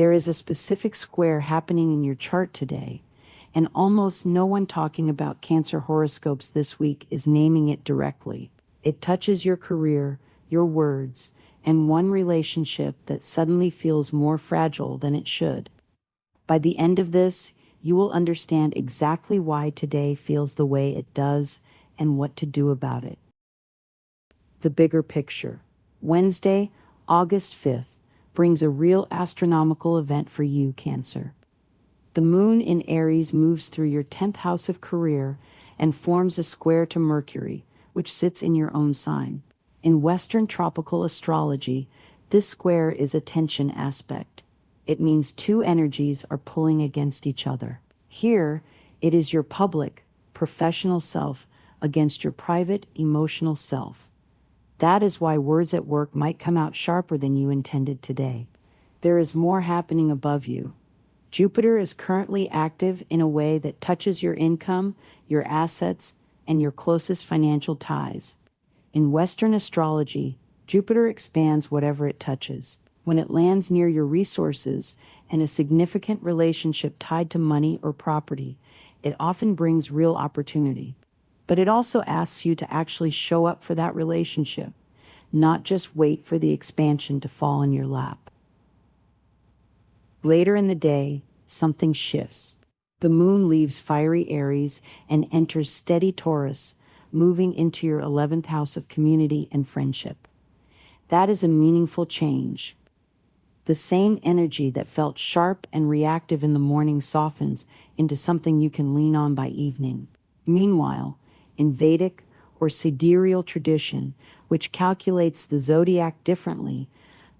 There is a specific square happening in your chart today, and almost no one talking about Cancer horoscopes this week is naming it directly. It touches your career, your words, and one relationship that suddenly feels more fragile than it should. By the end of this, you will understand exactly why today feels the way it does and what to do about it. The bigger picture. Wednesday, August 5th, brings a real astronomical event for you, Cancer. The moon in Aries moves through your 10th house of career and forms a square to Mercury, which sits in your own sign. In Western tropical astrology, this square is a tension aspect. It means two energies are pulling against each other. Here, it is your public, professional self against your private, emotional self. That is why words at work might come out sharper than you intended today. There is more happening above you. Jupiter is currently active in a way that touches your income, your assets, and your closest financial ties. In Western astrology, Jupiter expands whatever it touches. When it lands near your resources and a significant relationship tied to money or property, it often brings real opportunity. But it also asks you to actually show up for that relationship, not just wait for the expansion to fall in your lap. Later in the day, something shifts. The moon leaves fiery Aries and enters steady Taurus, moving into your 11th house of community and friendship. That is a meaningful change. The same energy that felt sharp and reactive in the morning softens into something you can lean on by evening. Meanwhile, in Vedic or sidereal tradition, which calculates the zodiac differently,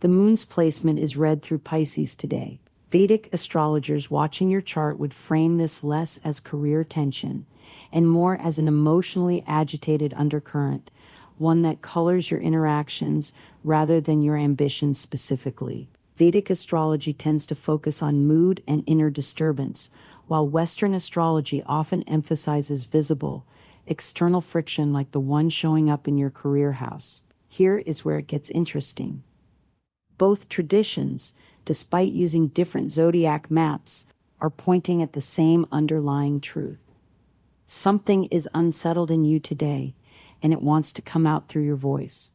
the moon's placement is read through Pisces today. Vedic astrologers watching your chart would frame this less as career tension and more as an emotionally agitated undercurrent, one that colors your interactions rather than your ambitions specifically. Vedic astrology tends to focus on mood and inner disturbance, while Western astrology often emphasizes visible, external friction like the one showing up in your career house. Here is where it gets interesting. Both traditions, despite using different zodiac maps, are pointing at the same underlying truth. Something is unsettled in you today, and it wants to come out through your voice.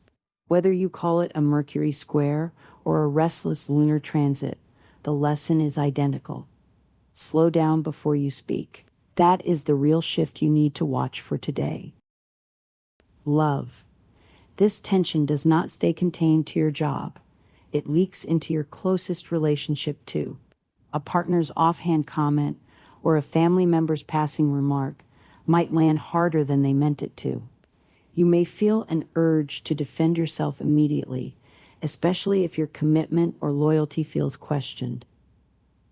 Whether you call it a Mercury square or a restless lunar transit, the lesson is identical. Slow down before you speak. That is the real shift you need to watch for today. Love. This tension does not stay contained to your job. It leaks into your closest relationship too. A partner's offhand comment or a family member's passing remark might land harder than they meant it to. You may feel an urge to defend yourself immediately, especially if your commitment or loyalty feels questioned.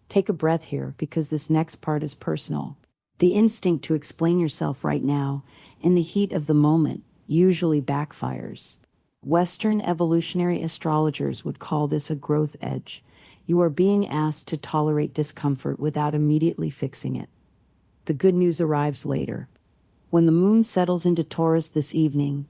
Take a breath here because this next part is personal. The instinct to explain yourself right now, in the heat of the moment, usually backfires. Western evolutionary astrologers would call this a growth edge. You are being asked to tolerate discomfort without immediately fixing it. The good news arrives later. When the moon settles into Taurus this evening,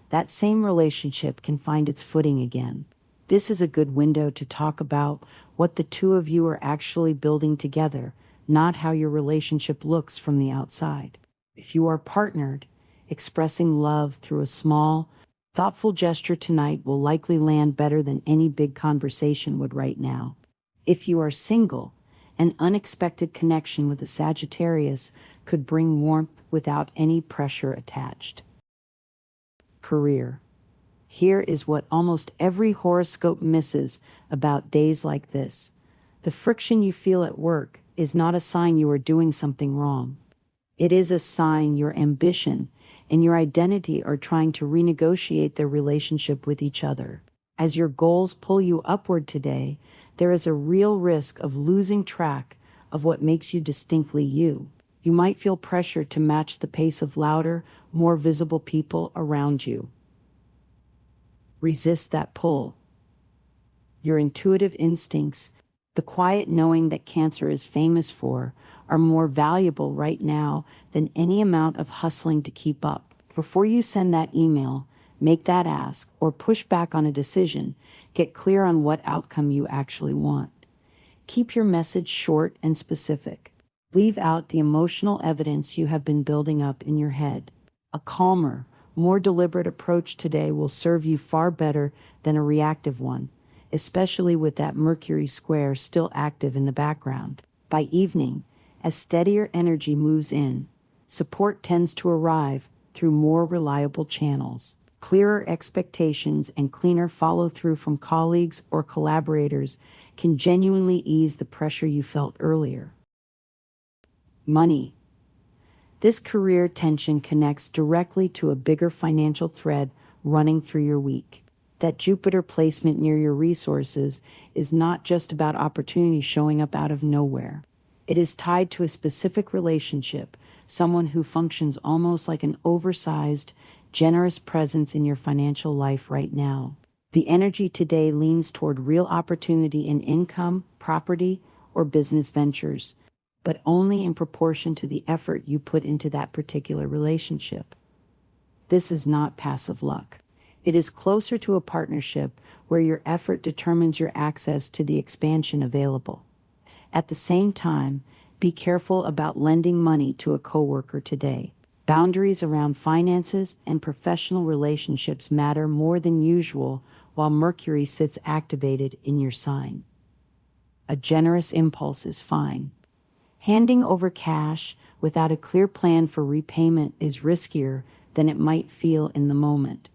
that same relationship can find its footing again. This is a good window to talk about what the two of you are actually building together, not how your relationship looks from the outside. If you are partnered, expressing love through a small, thoughtful gesture tonight will likely land better than any big conversation would right now. If you are single, an unexpected connection with a Sagittarius could bring warmth without any pressure attached. Career. Here is what almost every horoscope misses about days like this. The friction you feel at work is not a sign you are doing something wrong. It is a sign your ambition and your identity are trying to renegotiate their relationship with each other. As your goals pull you upward today, there is a real risk of losing track of what makes you distinctly you. You might feel pressure to match the pace of louder, more visible people around you. Resist that pull. Your intuitive instincts, the quiet knowing that Cancer is famous for, are more valuable right now than any amount of hustling to keep up. Before you send that email, make that ask, or push back on a decision, get clear on what outcome you actually want. Keep your message short and specific. Leave out the emotional evidence you have been building up in your head. A calmer, more deliberate approach today will serve you far better than a reactive one, especially with that Mercury square still active in the background. By evening, as steadier energy moves in, support tends to arrive through more reliable channels. Clearer expectations and cleaner follow-through from colleagues or collaborators can genuinely ease the pressure you felt earlier. Money. This career tension connects directly to a bigger financial thread running through your week. That Jupiter placement near your resources is not just about opportunity showing up out of nowhere. It is tied to a specific relationship, someone who functions almost like an oversized, generous presence in your financial life right now. The energy today leans toward real opportunity in income, property, or business ventures, but only in proportion to the effort you put into that particular relationship. This is not passive luck. It is closer to a partnership where your effort determines your access to the expansion available. At the same time, be careful about lending money to a coworker today. Boundaries around finances and professional relationships matter more than usual while Mercury sits activated in your sign. A generous impulse is fine. Handing over cash without a clear plan for repayment is riskier than it might feel in the moment.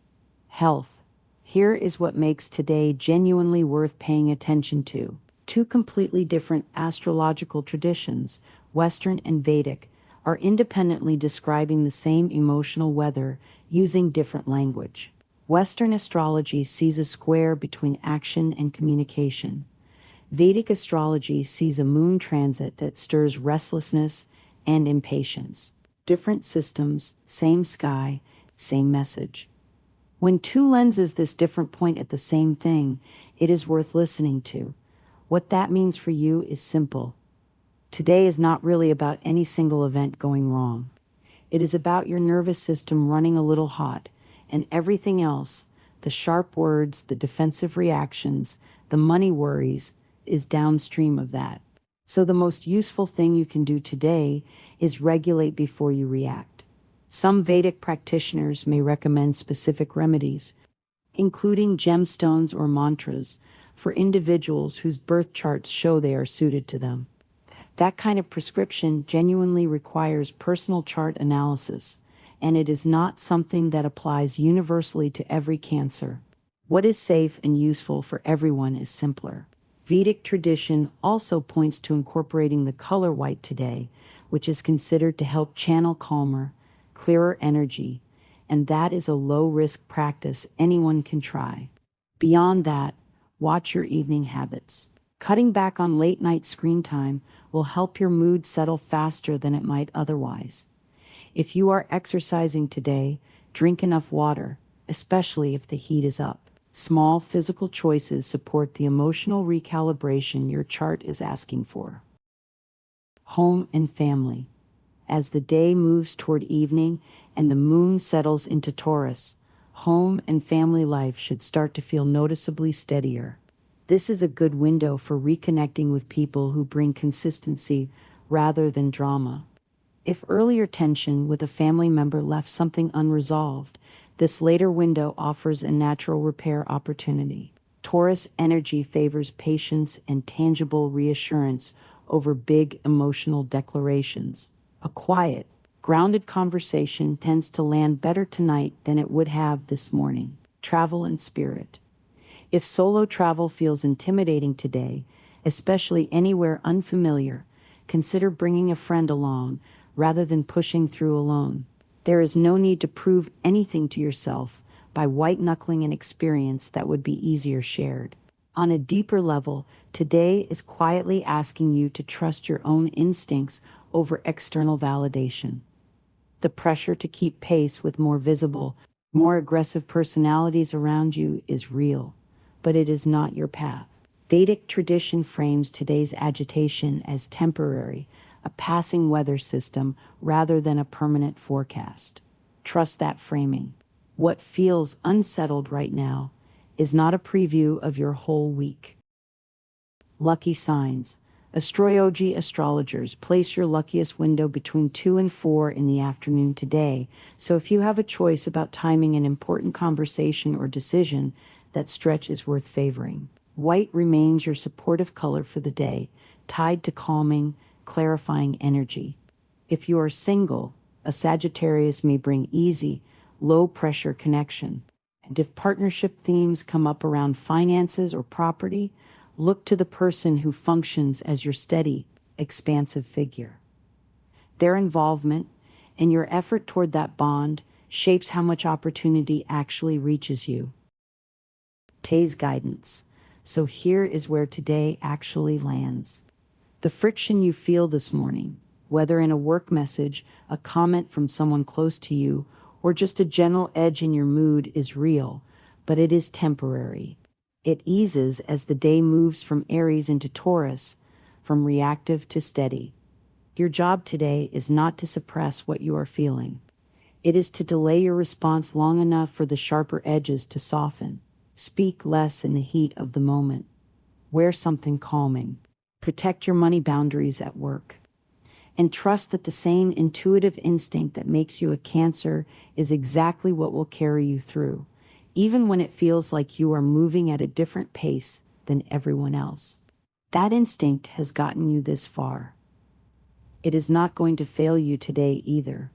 Health. Here is what makes today genuinely worth paying attention to. Two completely different astrological traditions, Western and Vedic, are independently describing the same emotional weather using different language. Western astrology sees a square between action and communication. Vedic astrology sees a moon transit that stirs restlessness and impatience. Different systems, same sky, same message. When two lenses this different point at the same thing, it is worth listening to. What that means for you is simple. Today is not really about any single event going wrong. It is about your nervous system running a little hot, and everything else, the sharp words, the defensive reactions, the money worries, is downstream of that. So the most useful thing you can do today is regulate before you react. Some Vedic practitioners may recommend specific remedies, including gemstones or mantras, for individuals whose birth charts show they are suited to them. That kind of prescription genuinely requires personal chart analysis, and it is not something that applies universally to every Cancer. What is safe and useful for everyone is simpler. Vedic tradition also points to incorporating the color white today, which is considered to help channel calmer, clearer energy, and that is a low-risk practice anyone can try. Beyond that, watch your evening habits. Cutting back on late-night screen time will help your mood settle faster than it might otherwise. If you are exercising today, drink enough water, especially if the heat is up. Small physical choices support the emotional recalibration your chart is asking for. Home and family. As the day moves toward evening and the moon settles into Taurus, home and family life should start to feel noticeably steadier. This is a good window for reconnecting with people who bring consistency rather than drama. If earlier tension with a family member left something unresolved, this later window offers a natural repair opportunity. Taurus energy favors patience and tangible reassurance over big emotional declarations. A quiet, grounded conversation tends to land better tonight than it would have this morning. Travel and spirit. If solo travel feels intimidating today, especially anywhere unfamiliar, consider bringing a friend along rather than pushing through alone. There is no need to prove anything to yourself by white-knuckling an experience that would be easier shared. On a deeper level, today is quietly asking you to trust your own instincts over external validation. The pressure to keep pace with more visible, more aggressive personalities around you is real, but it is not your path. Vedic tradition frames today's agitation as temporary, a passing weather system rather than a permanent forecast. Trust that framing. What feels unsettled right now is not a preview of your whole week. Lucky signs. Astrology astrologers place your luckiest window between 2 and 4 in the afternoon today, so if you have a choice about timing an important conversation or decision, that stretch is worth favoring. White remains your supportive color for the day, tied to calming, clarifying energy. If you are single, a Sagittarius may bring easy, low-pressure connection. And if partnership themes come up around finances or property, look to the person who functions as your steady, expansive figure. Their involvement and your effort toward that bond shapes how much opportunity actually reaches you. Today's guidance. So here is where today actually lands. The friction you feel this morning, whether in a work message, a comment from someone close to you, or just a general edge in your mood, is real, but it is temporary. It eases as the day moves from Aries into Taurus, from reactive to steady. Your job today is not to suppress what you are feeling. It is to delay your response long enough for the sharper edges to soften. Speak less in the heat of the moment. Wear something calming. Protect your money boundaries at work. And trust that the same intuitive instinct that makes you a Cancer is exactly what will carry you through, even when it feels like you are moving at a different pace than everyone else. That instinct has gotten you this far. It is not going to fail you today either.